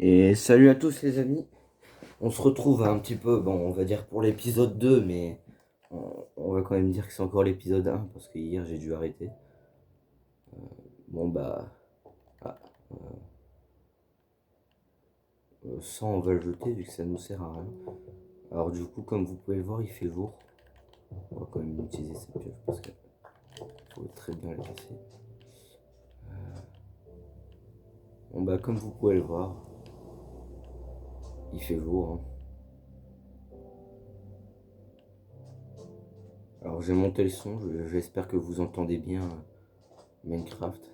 Et salut à tous les amis, on se retrouve un petit peu, bon on va dire pour l'épisode 2, mais on va quand même dire que c'est encore l'épisode 1 parce que hier j'ai dû arrêter. Bon bah, ah, ça on va le jeter vu que ça nous sert à rien. Alors du coup comme vous pouvez le voir il fait jour, on va quand même utiliser cette pioche parce qu'il faut très bien la casser. Bon bah comme vous pouvez le voir, il fait jour hein. Alors j'ai monté le son, j'espère que vous entendez bien Minecraft.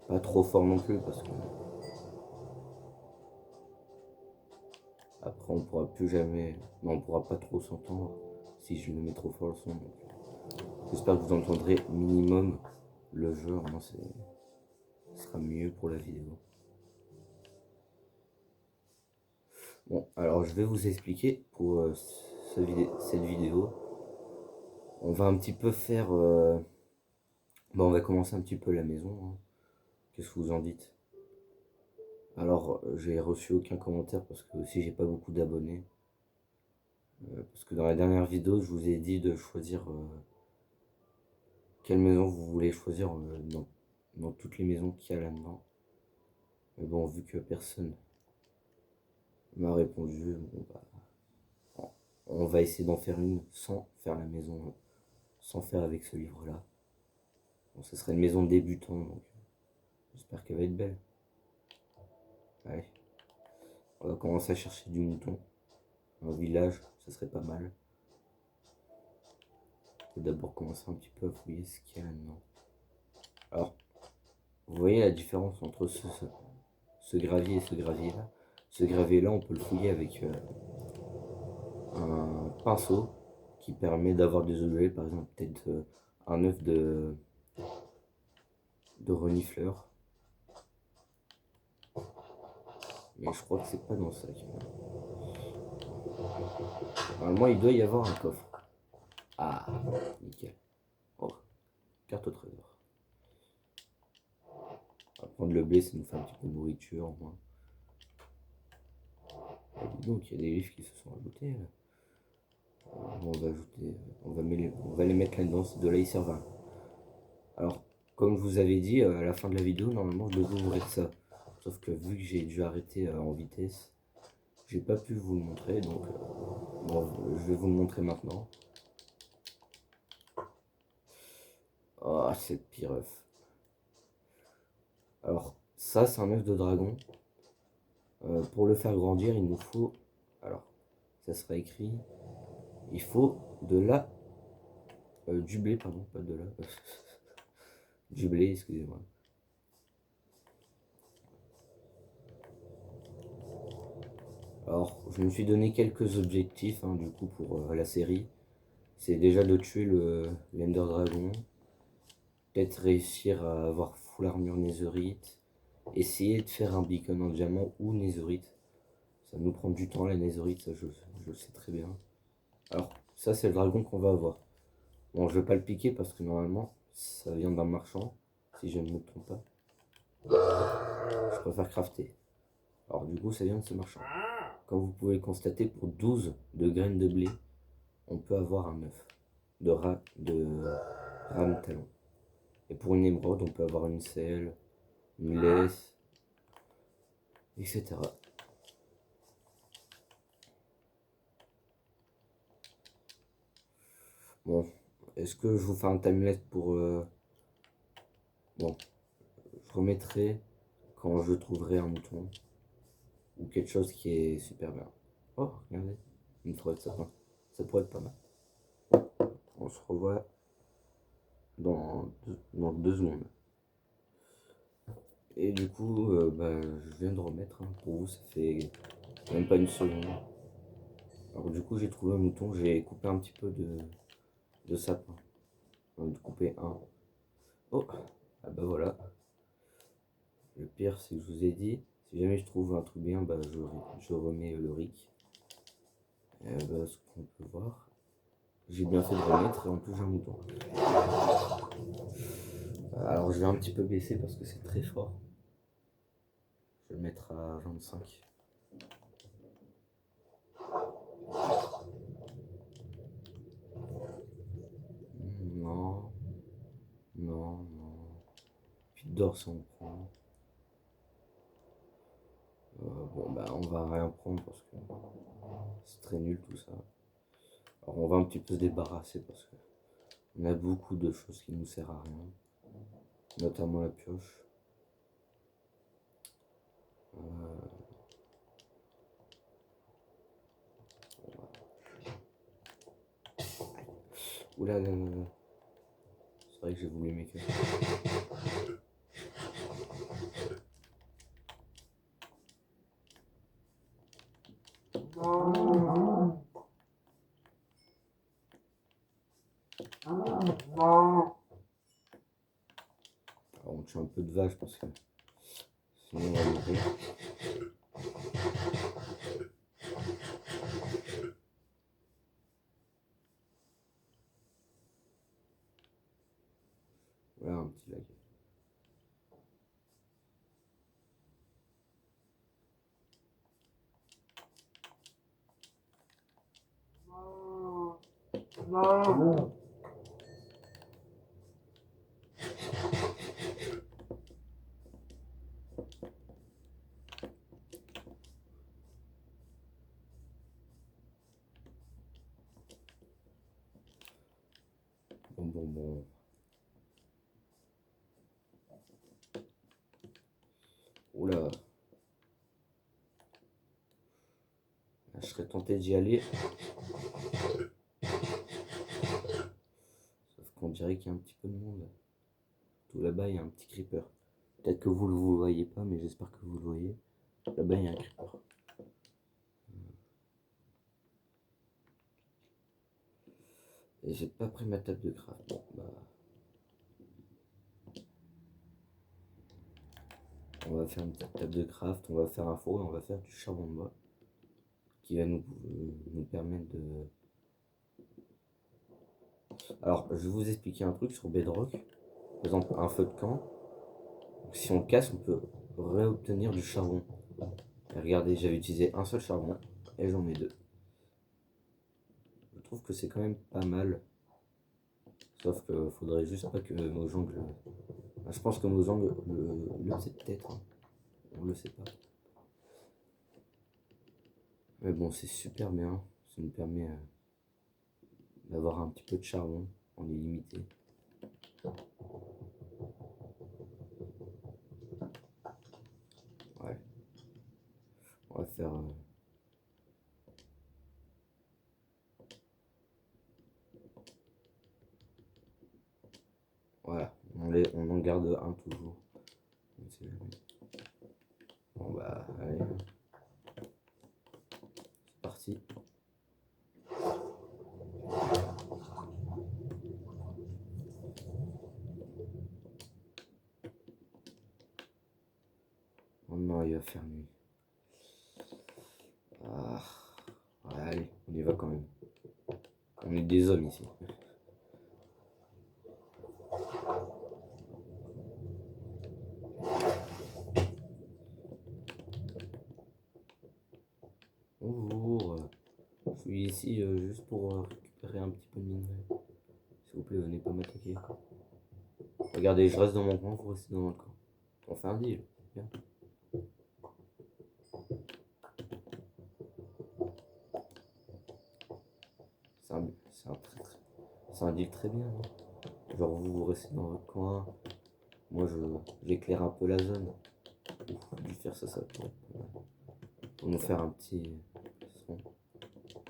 Pas trop fort non plus parce que après on pourra plus jamais, mais on pourra pas trop s'entendre si je le mets trop fort le son. J'espère que vous entendrez minimum le jeu, moi ce sera mieux pour la vidéo. Bon, alors je vais vous expliquer pour cette vidéo. On va un petit peu faire, on va commencer un petit peu la maison, hein. Qu'est-ce que vous en dites? Alors j'ai reçu aucun commentaire parce que aussi j'ai pas beaucoup d'abonnés. Parce que dans la dernière vidéo je vous ai dit de choisir quelle maison vous voulez choisir dans toutes les maisons qu'il y a là-dedans. Mais bon, vu que personne m'a répondu, bon, bah, on va essayer d'en faire une sans faire la maison, sans faire avec ce livre-là. Bon, ce serait une maison débutant, donc j'espère qu'elle va être belle. Allez, on va commencer à chercher du mouton. Un village, ça serait pas mal. Faut d'abord commencer un petit peu à fouiller ce qu'il y a là-dedans. Alors, vous voyez la différence entre ce gravier et ce gravier-là. Ce gravier-là, on peut le fouiller avec un pinceau qui permet d'avoir des objets, par exemple peut-être un œuf de renifleur. Mais je crois que c'est pas dans le sac. Normalement il doit y avoir un coffre. Ah, nickel. Oh, carte au trésor. On va prendre le blé, ça nous fait un petit peu de nourriture au moins. Ah, dis donc, il y a des livres qui se sont ajoutés là. On va ajouter, on va les mettre là-dedans, de là ils servent à. Alors, comme je vous avais dit, à la fin de la vidéo, normalement je devais ouvrir ça. Sauf que vu que j'ai dû arrêter en vitesse, j'ai pas pu vous le montrer, donc bon, je vais vous le montrer maintenant. Ah, cette pire œuf. Alors, ça c'est un œuf de dragon. Pour le faire grandir, il nous faut, alors, ça sera écrit, il faut du blé, pardon, pas de la, du blé, excusez-moi. Alors, je me suis donné quelques objectifs, hein, du coup, pour la série. C'est déjà de tuer l'Ender Dragon, peut-être réussir à avoir full armure Netherite, essayer de faire un beacon en diamant ou Netherite. Ça nous prend du temps la Netherite, ça je le sais très bien. Alors, ça c'est le dragon qu'on va avoir. Bon, je vais pas le piquer parce que normalement, ça vient d'un marchand, si je ne me trompe pas. Je préfère crafter. Alors du coup, ça vient de ce marchand. Comme vous pouvez le constater, pour 12 de graines de blé, on peut avoir un œuf de rame talon. Et pour une émeraude, on peut avoir une selle, une laisse, etc. Bon, est-ce que je vous fais un timelapse pour... Bon, je remettrai quand je trouverai un mouton. Ou quelque chose qui est super bien. Oh, regardez, une forêt de sapin. Ça pourrait être pas mal. On se revoit dans 2 secondes. Et du coup, je viens de remettre, hein, pour vous, ça fait même pas une seconde. Alors du coup, j'ai trouvé un mouton, j'ai coupé un petit peu de sapin. On va couper un. Oh, ah bah voilà. Le pire, c'est que je vous ai dit, si jamais je trouve un truc bien, je remets le riz. Ce qu'on peut voir, j'ai bien fait de remettre et en plus j'ai un mouton. Alors je vais un petit peu baisser parce que c'est très fort. Je vais le mettre à 25. Non, non, non. Puis d'or, ça on prend. Bon, bah, on va rien prendre parce que c'est très nul tout ça. Alors, on va un petit peu se débarrasser parce que on a beaucoup de choses qui nous servent à rien, notamment la pioche. Oula là là là. C'est vrai que j'ai voulu mes Alors, on tue un peu de vache parce que sinon on va mourir. Voilà un petit lag. Bon. Oula. Là, je serais tenté d'y aller. Sauf qu'on dirait qu'il y a un petit peu de monde. Tout là-bas, il y a un petit creeper. Peut-être que vous ne le voyez pas, mais j'espère que vous le voyez. Là-bas, il y a un creeper. Et j'ai pas pris ma table de craft. Bon, bah. On va faire une petite table de craft, on va faire un four et on va faire du charbon de bois. Qui va nous permettre de... Alors, je vais vous expliquer un truc sur Bedrock. Par exemple, un feu de camp. Donc, si on le casse, on peut réobtenir du charbon. Et regardez, j'avais utilisé un seul charbon et j'en mets deux. Je trouve que c'est quand même pas mal. Sauf que faudrait juste pas que Mojang je pense que Mojang le sait peut-être. Hein. On le sait pas. Mais bon, c'est super bien. Ça nous permet d'avoir un petit peu de charbon en illimité. Ouais. On va faire... Voilà, on en garde un toujours. Bon bah, allez. C'est parti. Oh non, il va faire nuit. Ah, ouais, allez, on y va quand même. On est des hommes ici. Bonjour. Je suis ici juste pour récupérer un petit peu de minerai. S'il vous plaît, venez pas m'attaquer. Regardez, je reste dans mon coin, vous restez dans votre coin. On fait un deal. Bien. C'est un deal très bien. Hein. Genre vous restez dans votre coin. Moi j'éclaire un peu la zone. Ouf, lui faire ça pour nous faire un petit son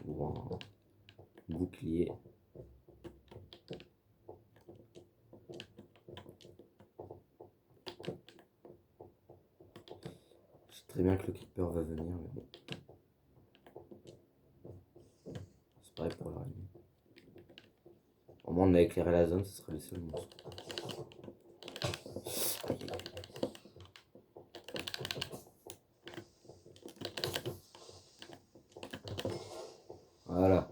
ou un bouclier. Je sais très bien que le creeper va venir, mais bon. C'est pareil pour l'araignée. Au moins on a éclairé la zone, ce sera les seuls monstres. Voilà.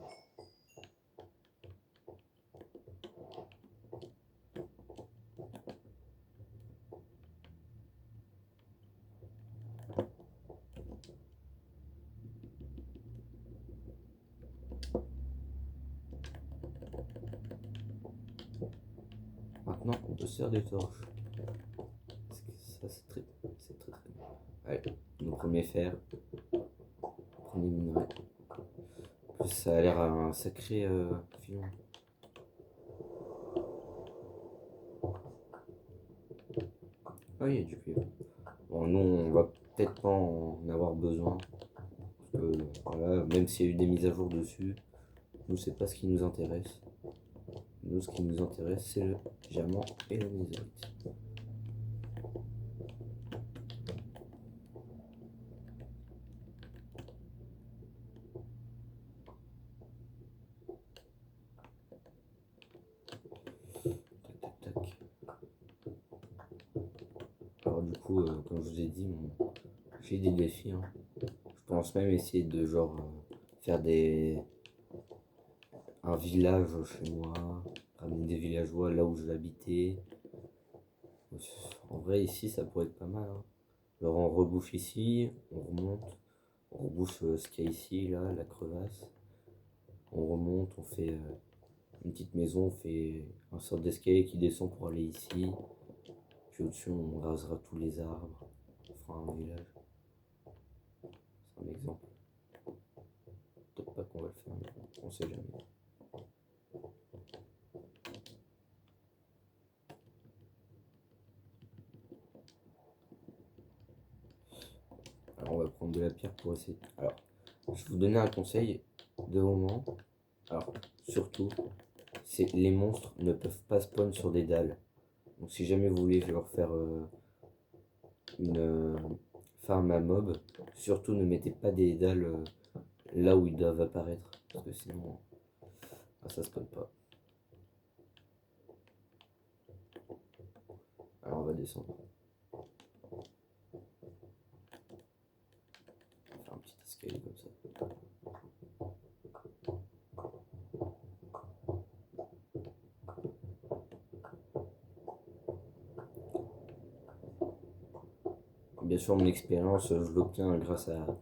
sert des torches. Ça, c'est très bien. Allez, nos premiers fers, premier minerai. En plus, ça a l'air un sacré filon. Ah, il y a du cuivre. Bon, nous, on va peut-être pas en avoir besoin. Parce que, voilà, même s'il y a eu des mises à jour dessus, nous, c'est pas ce qui nous intéresse. Nous, ce qui nous intéresse, c'est le diamant et la misérite. Tac, tac, tac. Alors, du coup, comme je vous ai dit, j'ai des défis. Hein. Je pense même essayer de faire un village chez moi, ramener des villageois là où je vais habiter. En vrai, ici, ça pourrait être pas mal. Hein. Alors, on rebouche ici, on remonte, on rebouche ce qu'il y a ici, là, la crevasse. On remonte, on fait une petite maison, on fait un sorte d'escalier qui descend pour aller ici. Puis au-dessus, on rasera tous les arbres. On fera un village. C'est un exemple. Peut-être pas qu'on va le faire, mais on sait jamais. Alors on va prendre de la pierre pour essayer. Alors, je vais vous donner un conseil de moment. Alors, surtout, c'est les monstres ne peuvent pas spawn sur des dalles. Donc si jamais vous voulez leur faire une farm à mob, surtout ne mettez pas des dalles là où ils doivent apparaître. Parce que sinon, ça spawn pas. Alors on va descendre. On va faire un petit escalier comme ça. Bien sûr, mon expérience, je l'obtiens grâce à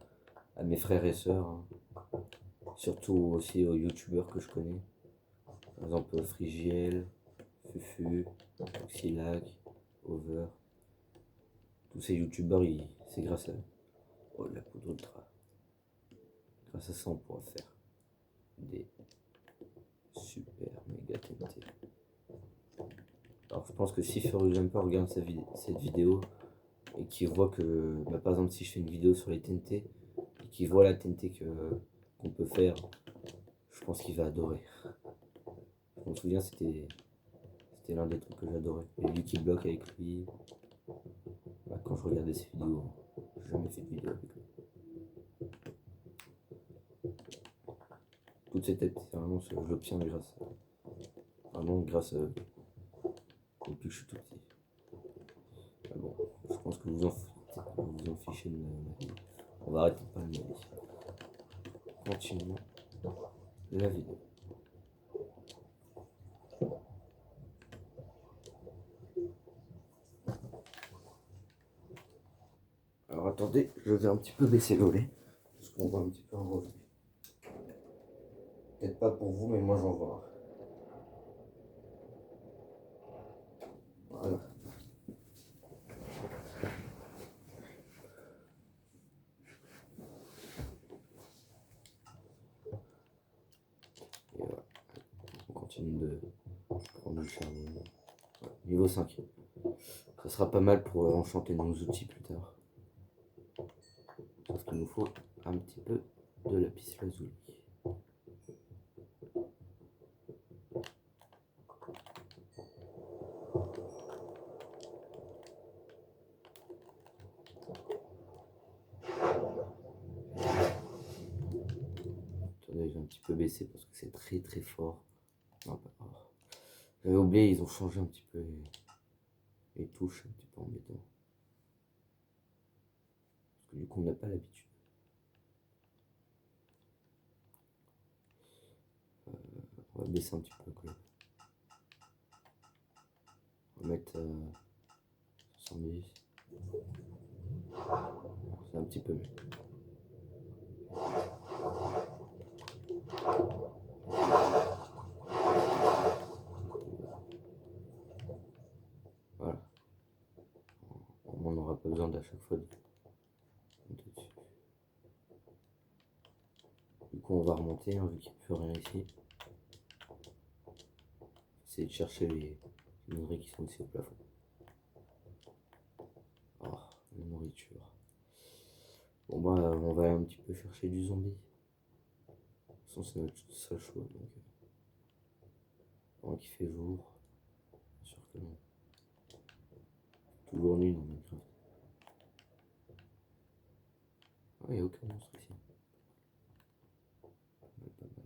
mes frères et sœurs. Hein. Surtout aussi aux youtubeurs que je connais. Par exemple, Frigiel, Fufu, Oxylag, Over. Tous ces youtubeurs, c'est grâce à eux. Oh, la poudre ultra. Grâce à ça, on pourra faire des super méga TNT. Alors, je pense que si Jumper regarde cette vidéo et qu'il voit que, par exemple, si je fais une vidéo sur les TNT et qu'il voit la TNT qu'on peut faire, je pense qu'il va adorer. Je me souviens, c'était l'un des trucs que j'adorais. Les Lucky Block avec lui. Quand je regardais ses vidéos, j'ai jamais fait de vidéo avec lui. Toutes ces têtes, c'est vraiment je l'obtiens grâce depuis que je suis tout petit. Mais bon, je pense que vous en fichez de ma vie. On va arrêter de parler de ma vie. Continuons la vidéo. Alors attendez, je vais un petit peu baisser le lait, parce qu'on voit un petit peu un revenu. Peut-être pas pour vous, mais moi j'en vois. Voilà. Et voilà. On continue de prendre le charbon. Voilà. Niveau 5. Ça sera pas mal pour enchanter nos outils plus tard. Sauf qu'il nous faut un petit peu de lapis lazuli. Attendez, j'ai un petit peu baissé parce que c'est très très fort. Non, pas fort. J'avais oublié, ils ont changé un petit peu les touches, un petit peu embêtant. Parce que du coup, on n'a pas l'habitude. On va baisser un petit peu quand même. On va mettre 70. C'est un petit peu mieux. on n'aura pas besoin d'à chaque fois de monter dessus. Du coup, on va remonter, hein, vu qu'il n'y a plus rien ici. Essayer de chercher les minerais qui sont ici au plafond. Oh, la nourriture. Bon bah, on va un petit peu chercher du zombie. De toute façon, c'est notre seul choix, donc... Pendant qu'il fait jour, bien sûr que non. Toujours nuit dans Minecraft. Ah, il n'y a aucun monstre ici. Pas mal, pas mal.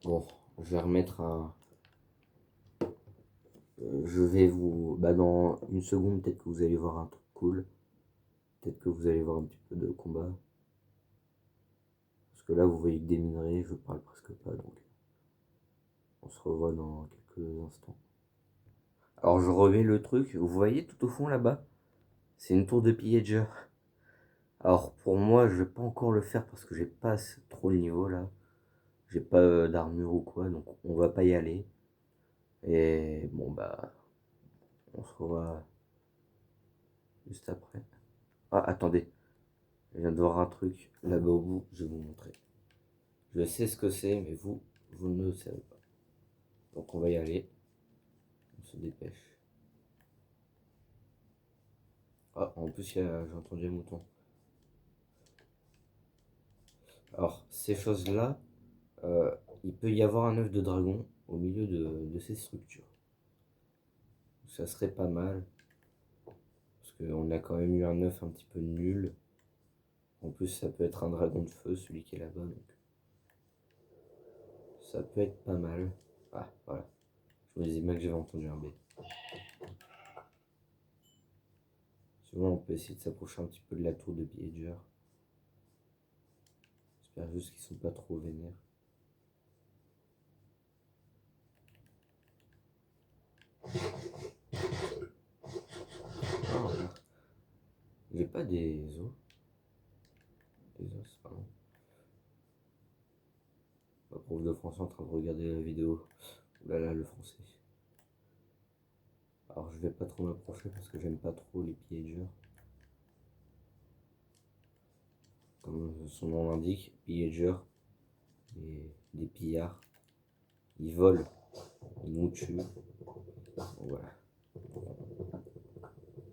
Bon, je vais remettre un... je vais vous... Bah dans une seconde, peut-être que vous allez voir un truc cool. Peut-être que vous allez voir un petit peu de combat. Parce que là, vous voyez que des minerais, je parle presque pas, donc... On se revoit dans quelques instants. Alors je remets le truc, vous voyez tout au fond là-bas? C'est une tour de pillager. Alors pour moi, je vais pas encore le faire parce que j'ai pas trop le niveau là. J'ai pas d'armure ou quoi, donc on va pas y aller. Et bon bah, on se revoit juste après. Ah attendez, je viens de voir un truc là-bas au bout, je vais vous montrer. Je sais ce que c'est, mais vous ne le savez pas. Donc on va y aller. On se dépêche. Ah, en plus j'ai entendu un mouton. Alors ces choses-là, il peut y avoir un œuf de dragon au milieu de ces structures. Ça serait pas mal. Parce qu'on a quand même eu un œuf un petit peu nul. En plus, ça peut être un dragon de feu, celui qui est là-bas. Donc ça peut être pas mal. Ah, voilà. Je me disais bien que j'avais entendu un B. Souvent, on peut essayer de s'approcher un petit peu de la tour de pillager. J'espère juste qu'ils sont pas trop vénères. Ah, voilà. J'ai pas des os. Des os, pardon. Ma prof de français en train de regarder la vidéo. Oulala, le français. Alors, je vais pas trop m'approcher parce que j'aime pas trop les pillagers. Comme son nom l'indique, pillager, des pillards. Ils volent, ils nous tuent. Donc voilà, on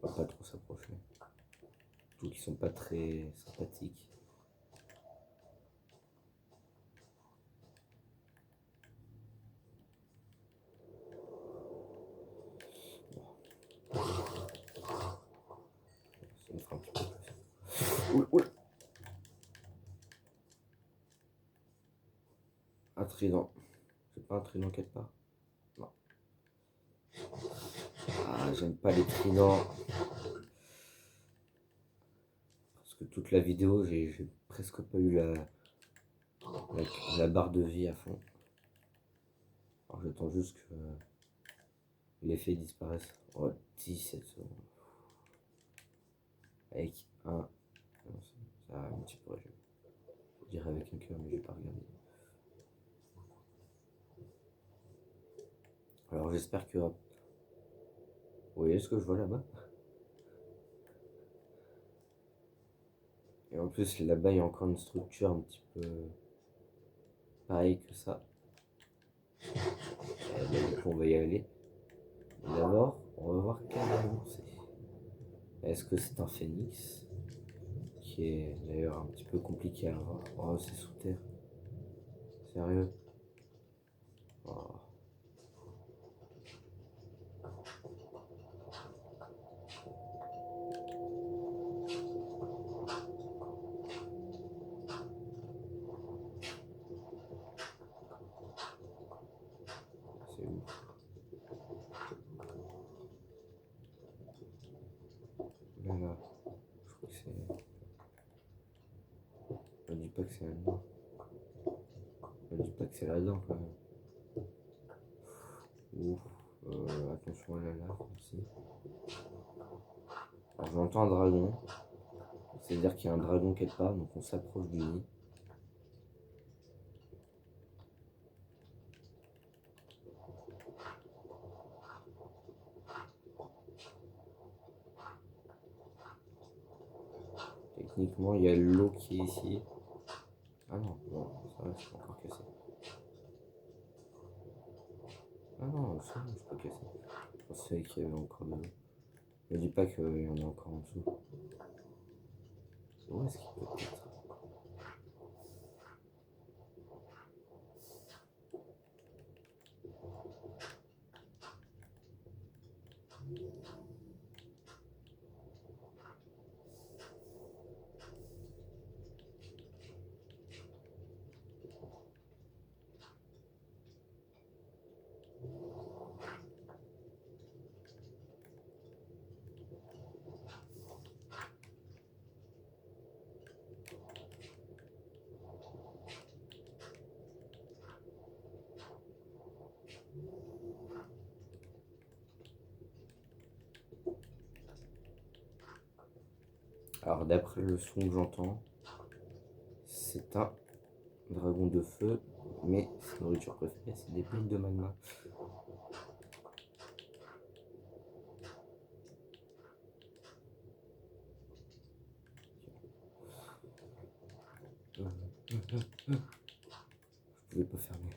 va pas trop s'approcher. Surtout qu'ils sont pas très sympathiques. Bon. Ça me fera un petit peu plus. Oula, oula. Un trident. C'est pas un trident quelque part? Non. Ah, j'aime pas les tridents. Parce que toute la vidéo, j'ai presque pas eu la barre de vie à fond. Alors j'attends juste que l'effet disparaisse. Ouais, 17 secondes. Avec un... Ça a un petit peu... Je dirais avec un cœur, mais j'ai pas regardé. Alors j'espère que... Vous voyez ce que je vois là-bas? Et en plus là-bas il y a encore une structure un petit peu pareille que ça. Et ben, du coup on va y aller. D'abord on va voir quel dragon c'est. Est-ce que c'est un phénix? Qui est d'ailleurs un petit peu compliqué à voir. Oh c'est sous terre. Sérieux? Oh. C'est ouf. Là là. Je crois que c'est... Me dis pas que c'est là-dedans. Me dis pas que c'est là-dedans quand même. Ouf. Attention à la lave aussi. Alors j'entends un dragon. C'est-à-dire qu'il y a un dragon quelque part, donc on s'approche du nid. Techniquement, il y a l'eau qui est ici. Ah non, bon, ça va, je peux encore casser. Ah non, ça va, je peux casser. Je pensais qu'il y avait encore de l'eau. Ne dis pas qu'il y en a encore en dessous. Où est-ce qu'il peut être? Alors d'après le son que j'entends, c'est un dragon de feu, mais sa nourriture préférée c'est des bulles de magma. Je pouvais pas fermer.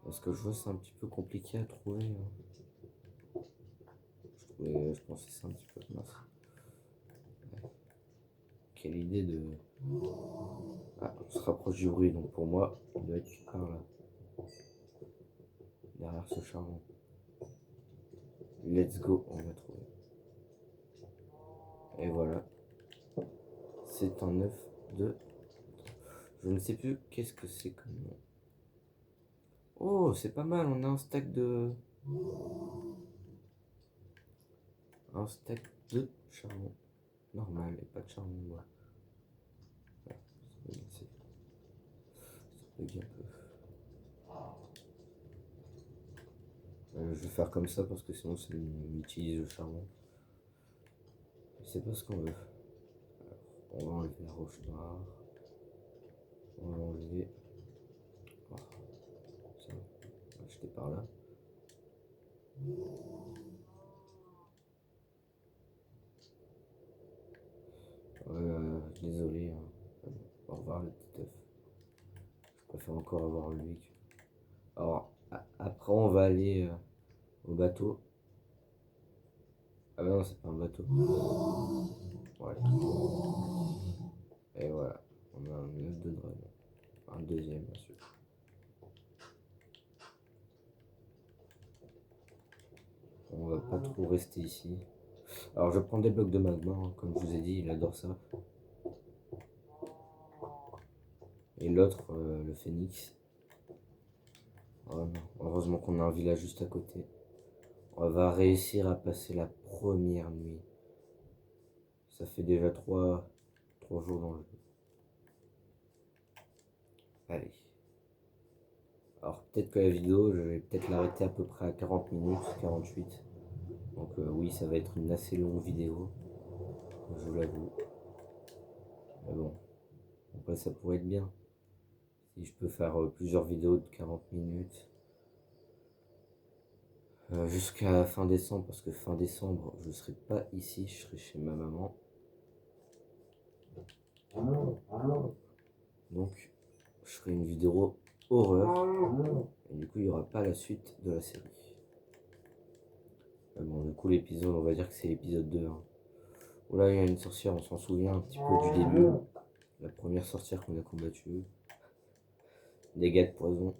Parce que je vois c'est un petit peu compliqué à trouver. Je pensais que c'est un petit peu mince. Ouais. Quelle idée de... Ah, on se rapproche du bruit, donc pour moi, il doit être par là. Derrière ce charbon. Let's go, on l'a trouvé. Et voilà. C'est un œuf de... Je ne sais plus qu'est-ce que c'est comme nom. Oh, c'est pas mal, on a un stack de... Un stack de charbon. Normal, et pas de charbon de bois. Ouais, ça bug un peu. Je vais faire comme ça parce que sinon ça utilise le charbon. C'est pas ce qu'on veut. Alors, on va enlever la roche noire. On va enlever. Oh, ça, on va jeter par là. Désolé. Hein. Au revoir le petit œuf. Je préfère encore avoir lui que... Alors, après on va aller au bateau. Ah bah non, c'est pas un bateau. Voilà. Et voilà. On a un œuf de dragon. Un deuxième, bien sûr. On va pas trop rester ici. Alors je prends des blocs de magma, hein, comme je vous ai dit, il adore ça. Et l'autre, le phénix. Oh non, heureusement qu'on a un village juste à côté. On va réussir à passer la première nuit. Ça fait déjà 3 jours dans le jeu. Allez. Alors peut-être que la vidéo, je vais peut-être l'arrêter à peu près à 40 minutes, 48. Donc oui, ça va être une assez longue vidéo, je vous l'avoue. Mais bon, après ça pourrait être bien. Si je peux faire plusieurs vidéos de 40 minutes. Jusqu'à fin décembre, parce que fin décembre, je serai pas ici, je serai chez ma maman. Donc, je ferai une vidéo horreur. Et du coup, il n'y aura pas la suite de la série. Bon, du coup, l'épisode, on va dire que c'est l'épisode 2. Hein. Oh là, il y a une sorcière, on s'en souvient un petit peu du début. La première sorcière qu'on a combattue. Dégâts de poison.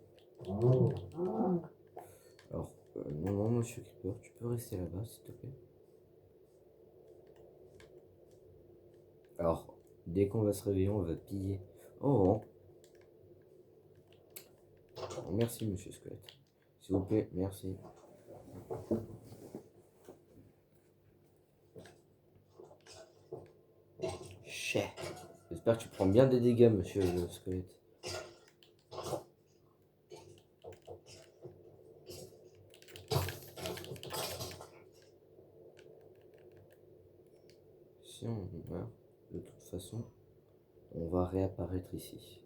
Alors, non, monsieur Creeper, tu peux rester là-bas, s'il te plaît. Alors, dès qu'on va se réveiller, on va piller. Oh, oh, merci, monsieur Squelette. S'il vous plaît, merci. Chais. J'espère que tu prends bien des dégâts, monsieur le Squelette. Si on meurt, de toute façon, on va réapparaître ici.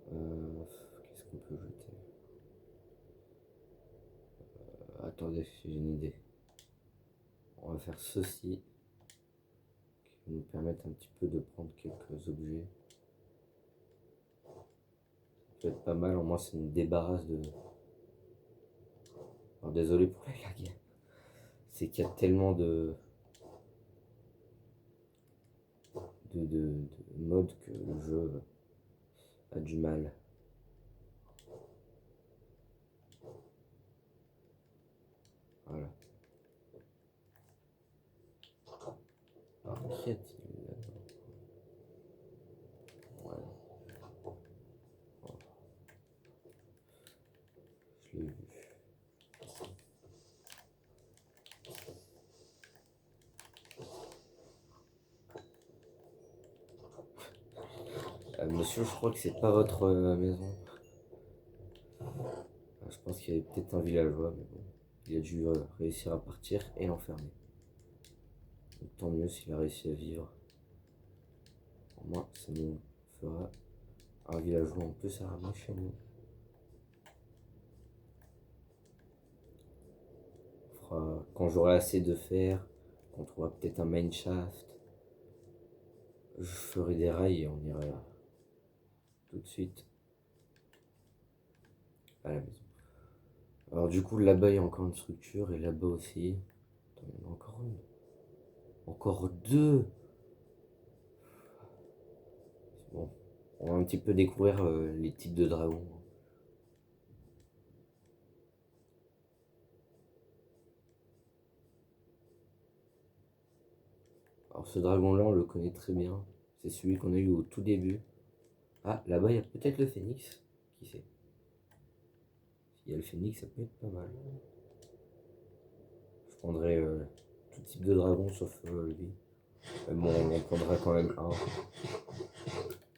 Qu'est-ce qu'on peut jeter? Attendez, j'ai une idée. On va faire ceci, qui va nous permettre un petit peu de prendre quelques objets. Ça peut être pas mal, au moins ça nous débarrasse de... Alors désolé pour la lag. C'est qu'il y a tellement de modes que le jeu a du mal. Voilà. Alors, qu'y a-t-il là-dedans? Ouais. Oh, je l'ai vu. Monsieur, je crois que c'est pas votre maison. Je pense qu'il y avait peut-être un villageois, mais bon. Il a dû réussir à partir et l'enfermer. Donc, tant mieux s'il a réussi à vivre. Au moins, ça nous fera un villageois en plus à ramener chez nous. Quand j'aurai assez de fer, qu'on trouvera peut-être un mineshaft, je ferai des rails et on ira tout de suite à la maison. Alors du coup là-bas il y a encore une structure et là-bas aussi. Attends, il y en a encore une. Encore deux. Bon, on va un petit peu découvrir les types de dragons. Alors ce dragon-là, on le connaît très bien. C'est celui qu'on a eu au tout début. Ah, là-bas, il y a peut-être le phénix. Qui sait? S'il y a le phénix, ça peut être pas mal. Je prendrais tout type de dragon sauf lui. Mais bon, on prendra quand même un.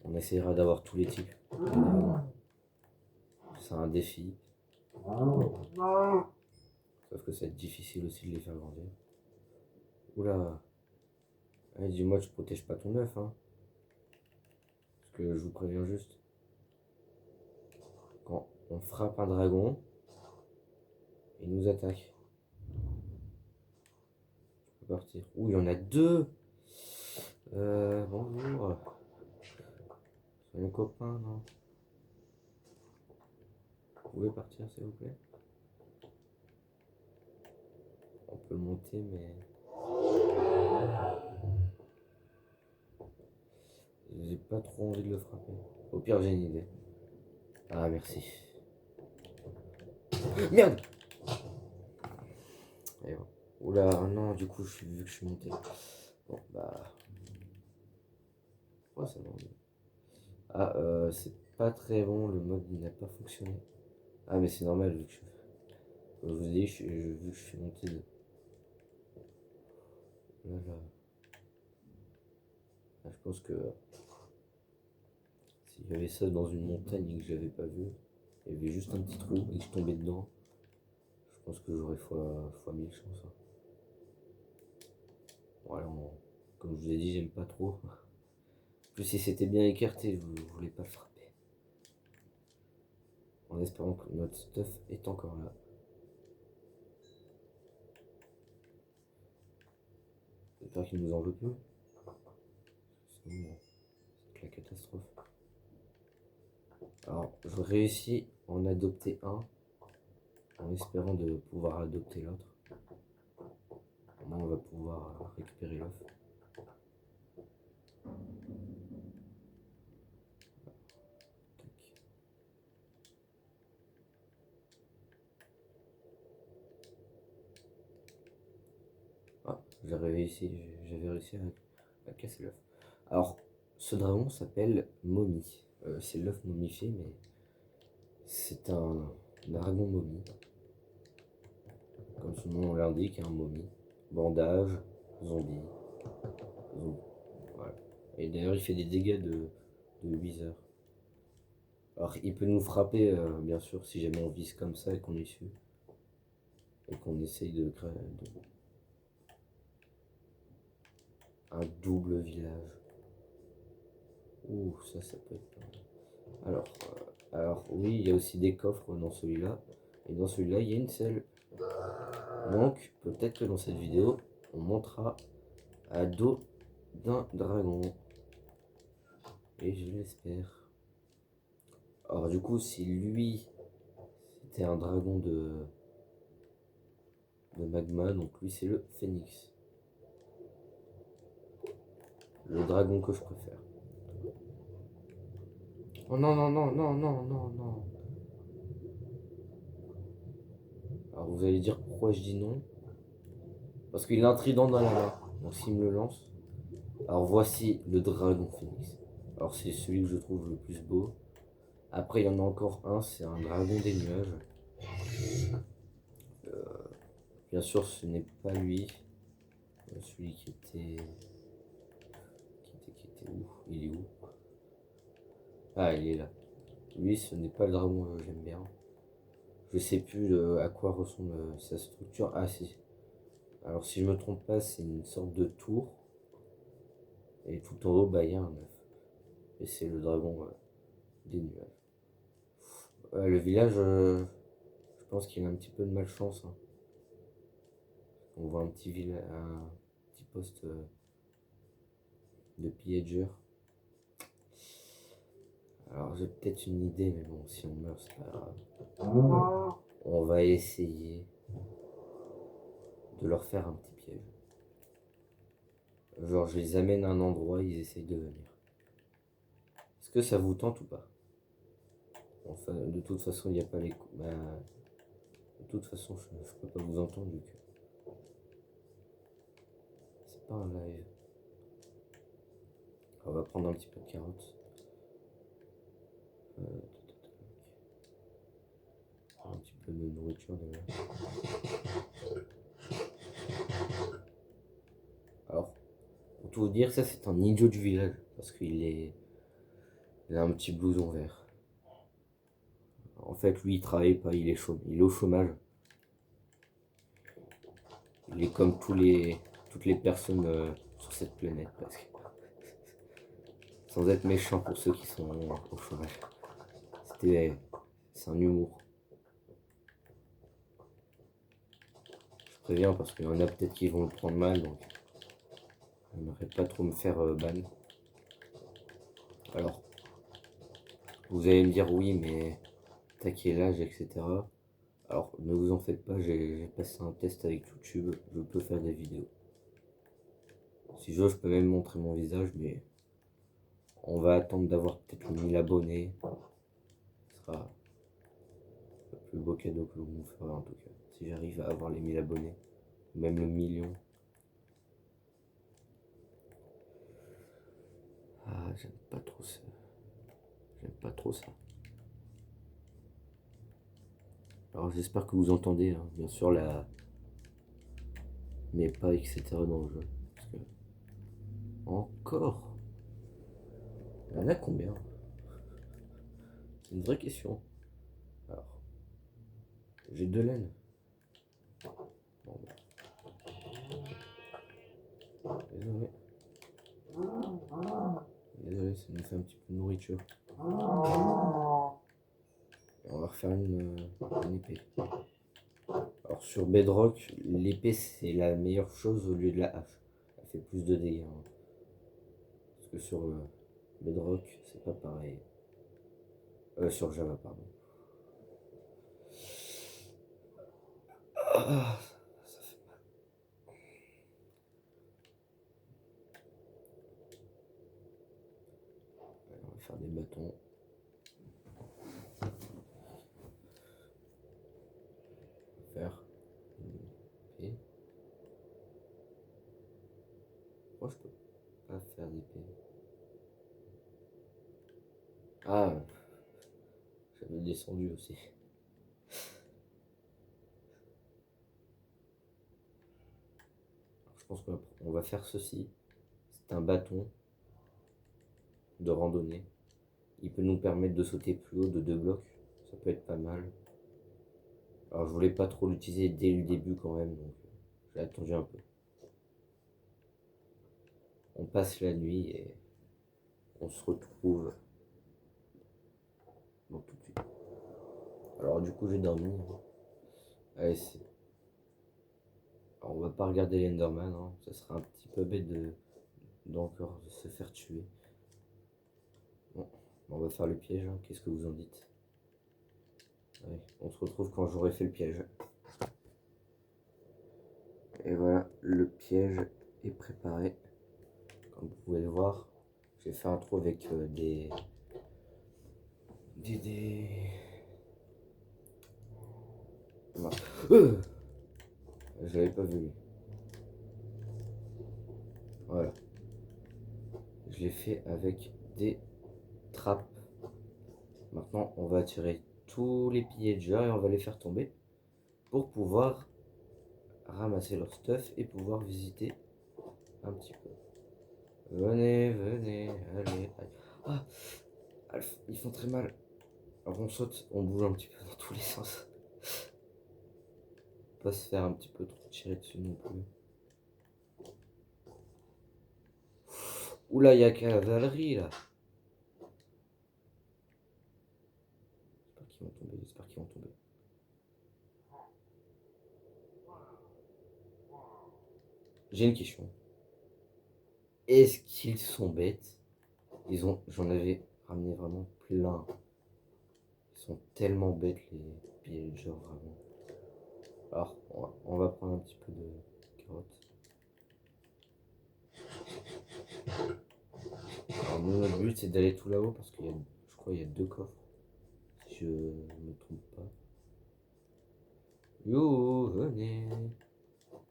On essaiera d'avoir tous les types de dragons. C'est un défi. Sauf que ça va être difficile aussi de les faire grandir. Oula. Allez, dis-moi, tu protèges pas ton œuf, hein. Parce que je vous préviens juste. Quand on frappe un dragon, il nous attaque. Je peux partir. Ouh, il y en a deux. Bonjour. Soyez copains, non? Vous pouvez partir, s'il vous plaît? On peut le monter, mais... J'ai pas trop envie de le frapper. Au pire, j'ai une idée. Ah, merci. Merde! Et voilà. Oula, non, du coup, vu que je suis monté. Bon, bah... Ouais, ça va. Ah, c'est pas très bon, le mode n'a pas fonctionné. Ah, mais c'est normal, vu que je vous ai dit, vu que je suis monté de... Là, là. Ah, je pense que s'il y avait ça dans une montagne et que je l'avais pas vu, il y avait juste un petit trou et que je tombais dedans, je pense que j'aurais fois 1000 chance. Hein. Voilà, comme je vous ai dit, j'aime pas trop. En plus, si c'était bien écarté, je voulais pas le frapper. En espérant que notre stuff est encore là. J'espère qu'il nous en veut plus. Sinon, c'est la catastrophe. Alors, je réussis à en adopter un, en espérant de pouvoir adopter l'autre. Au moins, on va pouvoir récupérer l'œuf. Ah, j'avais réussi casser l'œuf. Alors, ce dragon s'appelle Momie. C'est l'œuf momifié, mais c'est un dragon momie. Comme son nom l'indique, un momie. Bandage, zombie. Voilà. Et d'ailleurs, il fait des dégâts de 8 heures. Alors, il peut nous frapper, bien sûr, si jamais on vise comme ça et qu'on est dessus. Et qu'on essaye de créer un double village. Ouh, ça peut être pas mal. Alors, oui, il y a aussi des coffres dans celui-là. Et dans celui-là, il y a une selle. Donc, peut-être que dans cette vidéo, on montera à dos d'un dragon. Et je l'espère. Alors, du coup, si lui, c'était un dragon de magma, donc lui, c'est le phénix. Le dragon que je préfère. Oh non, non, non, non, non, non, non. Alors, vous allez dire pourquoi je dis non. Parce qu'il a un trident dans la main. Donc, s'il me le lance. Alors, voici le dragon phénix. Alors, c'est celui que je trouve le plus beau. Après, il y en a encore un, c'est un dragon des nuages. Bien sûr, ce n'est pas lui. Celui qui était où? Il est où? Ah, il est là. Lui, ce n'est pas le dragon que j'aime bien. Je sais plus à quoi ressemble sa structure. Ah, si. Alors, si je me trompe pas, c'est une sorte de tour. Et tout en haut, bah, il y a un œuf. Et c'est le dragon des nuages. Le village, je pense qu'il a un petit peu de malchance, hein. On voit un petit poste de pillager. Alors j'ai peut-être une idée, mais bon, si on meurt, c'est pas grave. On va essayer de leur faire un petit piège. Genre, je les amène à un endroit, ils essayent de venir. Est-ce que ça vous tente ou pas? Enfin, de toute façon, il n'y a pas les... Bah, de toute façon, je peux pas vous entendre vu que c'est pas un live. On va prendre un petit peu de carottes. Un petit peu de nourriture déjà. Alors, pour tout vous dire, ça c'est un idiot du village. Parce il a un petit blouson vert. En fait, lui, il travaille pas, il est au chômage. Il est comme toutes les personnes sur cette planète, presque. Sans être méchant pour ceux qui sont au chômage. C'est un humour. Je préviens parce qu'il y en a peut-être qui vont le prendre mal, donc j'aimerais pas trop me faire ban. Alors, vous allez me dire oui, mais t'as quel âge, etc. Alors, ne vous en faites pas, j'ai passé un test avec YouTube, je peux faire des vidéos. Si je veux, je peux même montrer mon visage, mais on va attendre d'avoir peut-être 1000 abonnés. Ce sera le plus beau cadeau que vous me ferez en tout cas. Si j'arrive à avoir les 1000 abonnés, même le million. Ah, j'aime pas trop ça. J'aime pas trop ça. Alors j'espère que vous entendez, hein, bien sûr, mais pas etc. dans le jeu. Parce que... Encore? Il y en a combien? C'est une vraie question. Alors, j'ai 2 laines. Bon, bah. Désolé. Désolé, ça nous fait un petit peu de nourriture. Et on va refaire une épée. Alors sur Bedrock, l'épée c'est la meilleure chose au lieu de la hache. Elle fait plus de dégâts, hein. Parce que sur Bedrock, c'est pas pareil. Sur Java, pardon. Ah, ça fait mal. Allez, on va faire des bâtons. Faire une épée. Moi je peux pas faire. des PV. Ah, j'avais descendu aussi. Je pense qu'on va faire ceci. C'est un bâton de randonnée. Il peut nous permettre de sauter plus haut de 2 blocs. Ça peut être pas mal. Alors je voulais pas trop l'utiliser dès le début quand même, donc j'ai attendu un peu. On passe la nuit et on se retrouve bon, tout de suite. Alors du coup j'ai dormi. Allez, alors, on va pas regarder l'Enderman, hein. Ça serait un petit peu bête d'encore se faire tuer. Bon, on va faire le piège, hein. Qu'est-ce que vous en dites? Allez, on se retrouve quand j'aurai fait le piège. Et voilà, le piège est préparé. Comme vous pouvez le voir, j'ai fait un trou avec des... Je l'avais pas vu. Voilà. Je l'ai fait avec des trappes. Maintenant, on va attirer tous les pillagers et on va les faire tomber pour pouvoir ramasser leur stuff et pouvoir visiter un petit peu. Venez, venez, allez, allez. Ah, ils font très mal. Alors on saute, on bouge un petit peu dans tous les sens. Pas se faire un petit peu trop tirer dessus non plus. Oula, il y a cavalerie là. J'espère qu'ils vont tomber, j'espère qu'ils vont tomber. J'ai une question. Est-ce qu'ils sont bêtes? J'en avais ramené vraiment plein. Ils sont tellement bêtes les pillagers vraiment. Alors, on va prendre un petit peu de carottes. Alors, nous, notre but c'est d'aller tout là-haut parce qu'il y a, je crois, il y a 2 coffres. Si je ne me trompe pas. Yo, venez.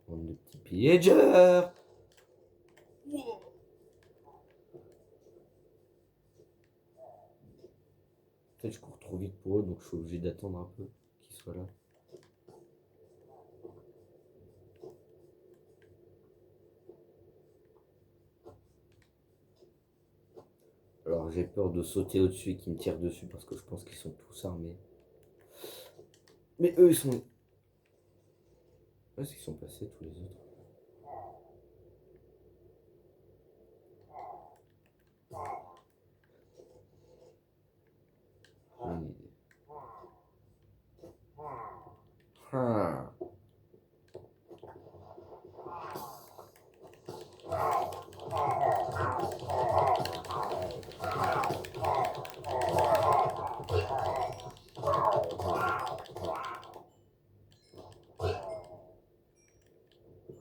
Bande de petits pillagers. Peut-être je cours trop vite pour eux, donc je suis obligé d'attendre un peu qu'ils soient là. Alors j'ai peur de sauter au-dessus et qu'ils me tirent dessus parce que je pense qu'ils sont tous armés. Mais eux ils sont... Où est-ce qu'ils sont passés tous les autres? J'ai une idée. Ah.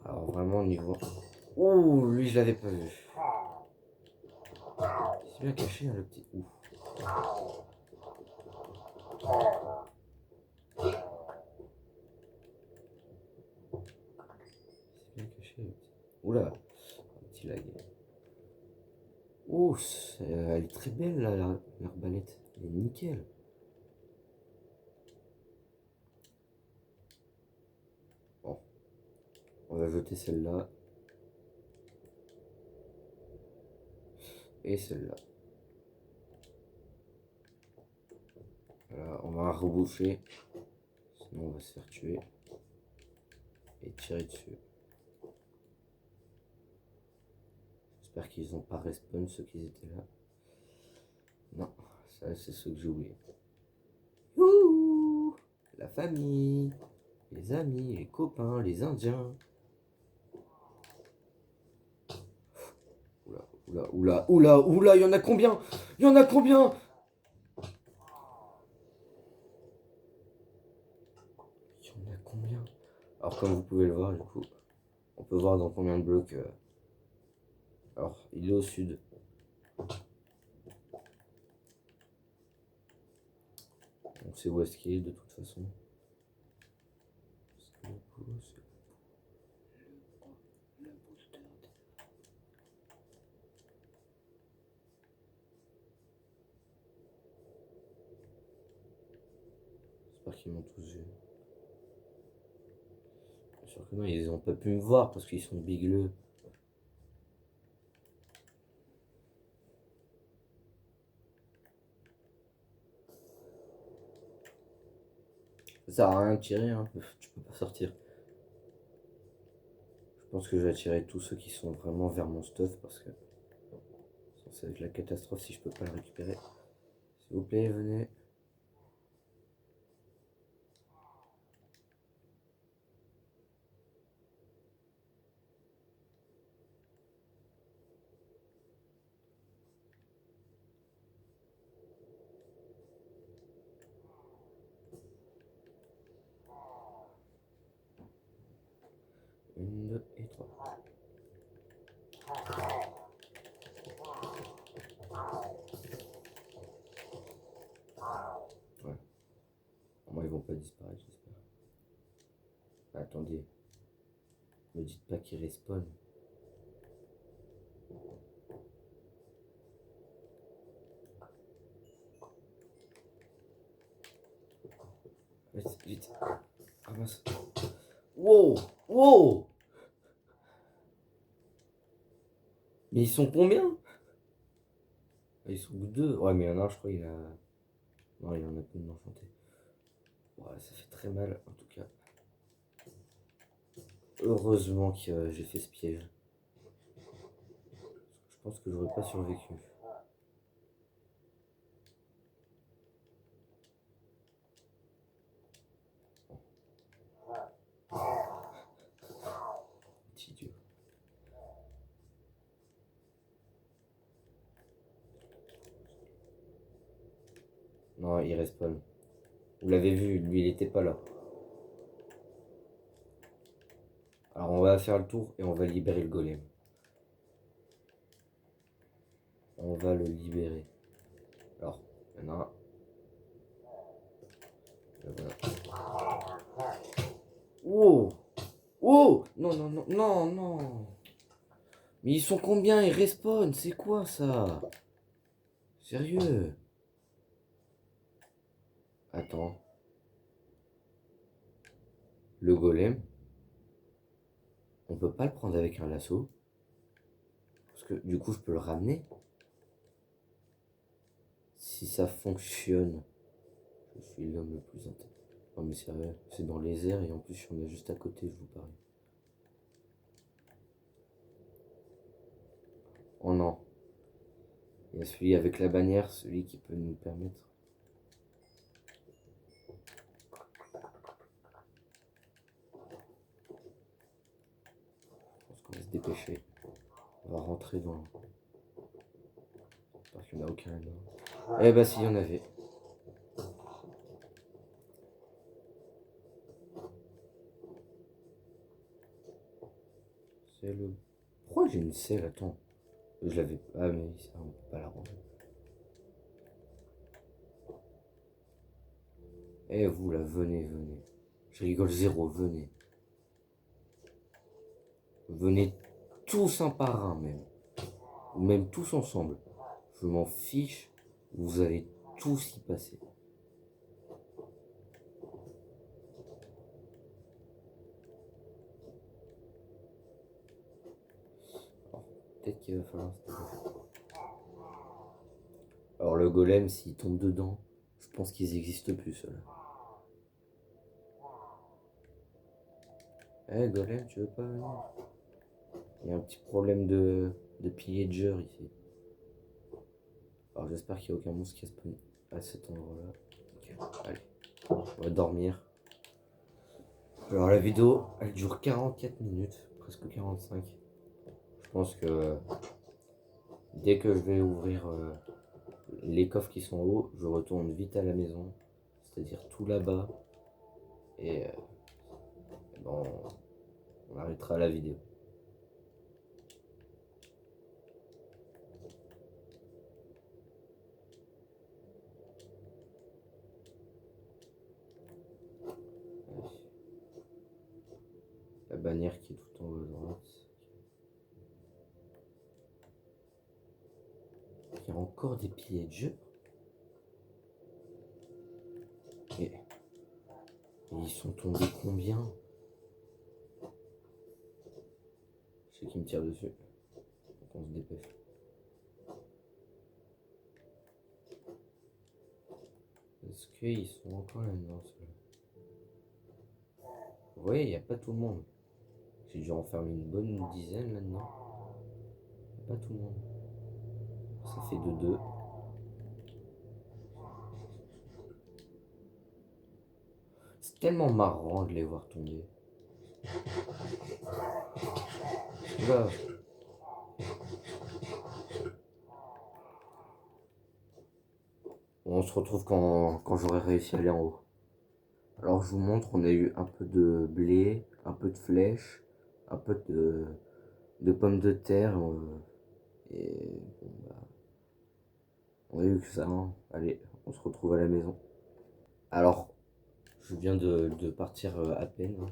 Alors vraiment au niveau... Ouh, lui je l'avais pas vu. C'est bien caché hein, le petit... Ouh. C'est bien caché le petit... Oula, un petit lag. Ouh, elle est très belle là, l'arbalète. Elle est nickel. Bon, on va jeter celle-là. Et celle-là. Voilà, on va reboucher. Sinon on va se faire tuer. Et tirer dessus. J'espère qu'ils n'ont pas respawn ceux qui étaient là. Non, ça c'est ceux que j'ai oublié. Youhou! La famille, les amis, les copains, les indiens. Oula, oula, oula, oula, oula, il y en a combien? Il y en a combien? Il y en a combien? Alors comme vous pouvez le voir du coup, on peut voir dans combien de blocs. Alors, il est au sud. On sait où est-ce qu'il est de toute façon. J'espère qu'ils m'ont tous vu. Bien sûr que non, ils ont pas pu me voir parce qu'ils sont bigleux. Ça sert à rien de tirer, hein. Tu peux pas sortir. Je pense que je vais attirer tous ceux qui sont vraiment vers mon stuff parce que ça va être la catastrophe si je peux pas le récupérer. S'il vous plaît, venez. Une, deux et trois. Ouais. Moi, ils vont pas disparaître, j'espère. Attendez. Me dites pas qu'ils respawnent. Vite, vite. Ramasse. Wow! Wow! Mais ils sont combien? Ils sont que deux. Ouais, mais il y en a un, je crois, il a. Non, il en a plus d'enchanté. Ouais, ça fait très mal, en tout cas. Heureusement que j'ai fait ce piège. Je pense que j'aurais pas survécu. Petit Dieu. Non, il respawn. Vous l'avez vu, lui, il était pas là. Alors, on va faire le tour et on va libérer le golem. On va le libérer. Alors, il y en a un. Voilà. Wow! Wow! Non, non, non, non, non! Mais ils sont combien? Ils respawn, c'est quoi ça? Sérieux? Attends. Le golem, on peut pas le prendre avec un lasso. Parce que du coup, je peux le ramener. Si ça fonctionne, je suis l'homme le plus intelligent. Non mais sérieux, c'est dans les airs et en plus, il y en a juste à côté, je vous parie. Oh non. Il y a celui avec la bannière, celui qui peut nous permettre. Je pense qu'on va se dépêcher. On va rentrer dans. Parce qu'il n'y en a aucun là. Eh bah si, il y en avait. C'est le. Pourquoi j'ai une selle? Attends. Je l'avais. Ah mais ça, on peut pas la ranger. Eh vous là, venez, venez. Je rigole zéro, venez. Venez tous un par un même. Ou même tous ensemble. Je m'en fiche. Vous allez tous y passer. Alors, peut-être qu'il va falloir se dépêcher. Alors le golem, s'il tombe dedans, je pense qu'ils n'existent plus ceux-là. Eh golem, tu veux pas venir? Il y a un petit problème de pillager ici. Alors j'espère qu'il n'y a aucun monstre qui a spawn à cet endroit-là. Ok, allez, on va dormir. Alors la vidéo, elle dure 44 minutes, presque 45. Je pense que dès que je vais ouvrir les coffres qui sont en haut, je retourne vite à la maison, c'est-à-dire tout là-bas, et bon, on arrêtera la vidéo. La bannière qui est tout en haut à droite. Il y a encore des pillagers. Et Et ils sont tombés combien? Je sais qu'ils me tirent dessus. Donc on se dépêche. Est-ce qu'ils sont encore là-dedans? Vous voyez, il n'y a pas tout le monde. J'ai dû enfermer une bonne dizaine là-dedans. Il n'y a pas tout le monde. Ça fait de 2. C'est tellement marrant de les voir tomber. Là. On se retrouve quand j'aurai réussi à aller en haut. Alors je vous montre, on a eu un peu de blé, un peu de flèches, un peu de pommes de terre. Et bon, bah, on a eu que ça. Hein. Allez, on se retrouve à la maison. Alors, je viens de partir à peine. Hein.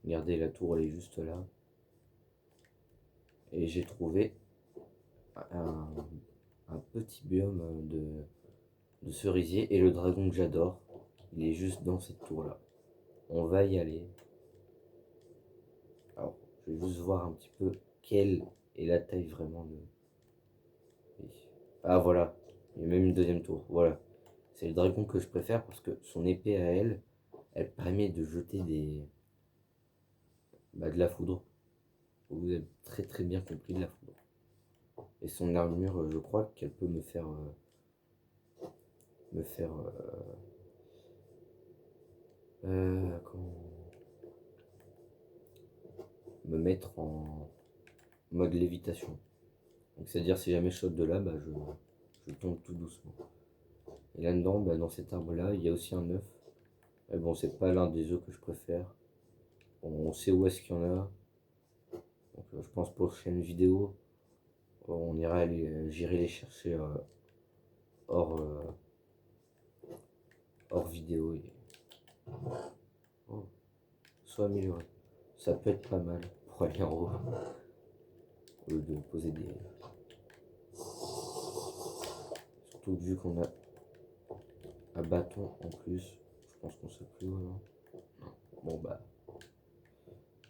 Regardez, la tour elle est juste là. Et j'ai trouvé un, un petit biome de cerisier. Et le dragon que j'adore, il est juste dans cette tour là. On va y aller. Alors, je vais juste voir un petit peu quelle est la taille vraiment de... Ah voilà, il y a même une deuxième tour, voilà. C'est le dragon que je préfère parce que son épée à elle, elle permet de jeter de la foudre. Vous avez très très bien compris, de la foudre. Et son armure, je crois qu'elle peut me faire... comment... Me mettre en mode lévitation. Donc c'est-à-dire si jamais je saute de là, bah, je tombe tout doucement. Et là-dedans, bah, dans cet arbre-là, il y a aussi un œuf. Mais bon, c'est pas l'un des œufs que je préfère. On sait où est-ce qu'il y en a. Donc, je pense pour la prochaine vidéo, on ira j'irai les chercher hors, hors vidéo. Oh, soit amélioré. Ça peut être pas mal pour aller en haut. Au lieu de poser des. Surtout vu qu'on a un bâton en plus. Je pense qu'on sera plus haut, non? Bon bah.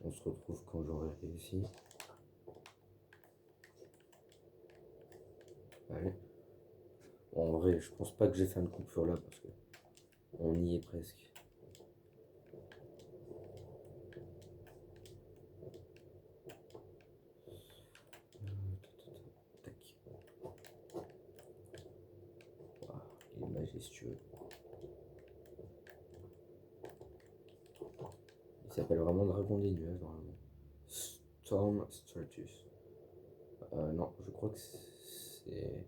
On se retrouve quand j'aurai réussi. Allez. Bon, en vrai, je pense pas que j'ai fait une coupure là parce que on y est presque. Tac. Wow, il est majestueux. Il s'appelle vraiment Dragon des nuages normalement. Storm Stratus. Non, je crois que c'est.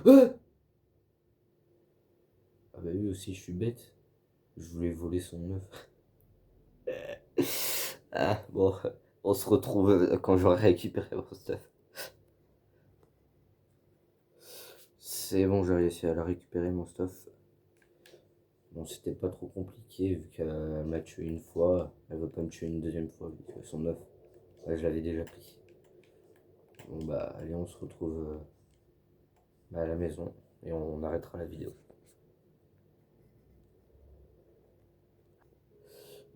Ah, ah bah oui aussi, je suis bête. Je voulais voler son œuf. Ah bon, on se retrouve quand j'aurai récupéré mon stuff. C'est bon, j'ai réussi à la récupérer mon stuff. Bon, c'était pas trop compliqué vu qu'elle m'a tué une fois. Elle veut pas me tuer une deuxième fois vu que son œuf, je l'avais déjà pris. Bon bah allez, on se retrouve à la maison et on arrêtera la vidéo.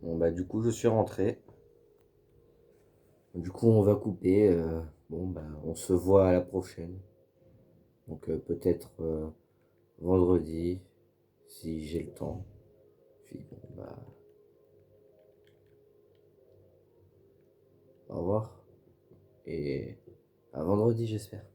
Bon bah du coup je suis rentré. Du coup on va couper. Bon bah on se voit à la prochaine. Donc peut-être vendredi si j'ai le temps. Puis bon bah au revoir et à vendredi j'espère.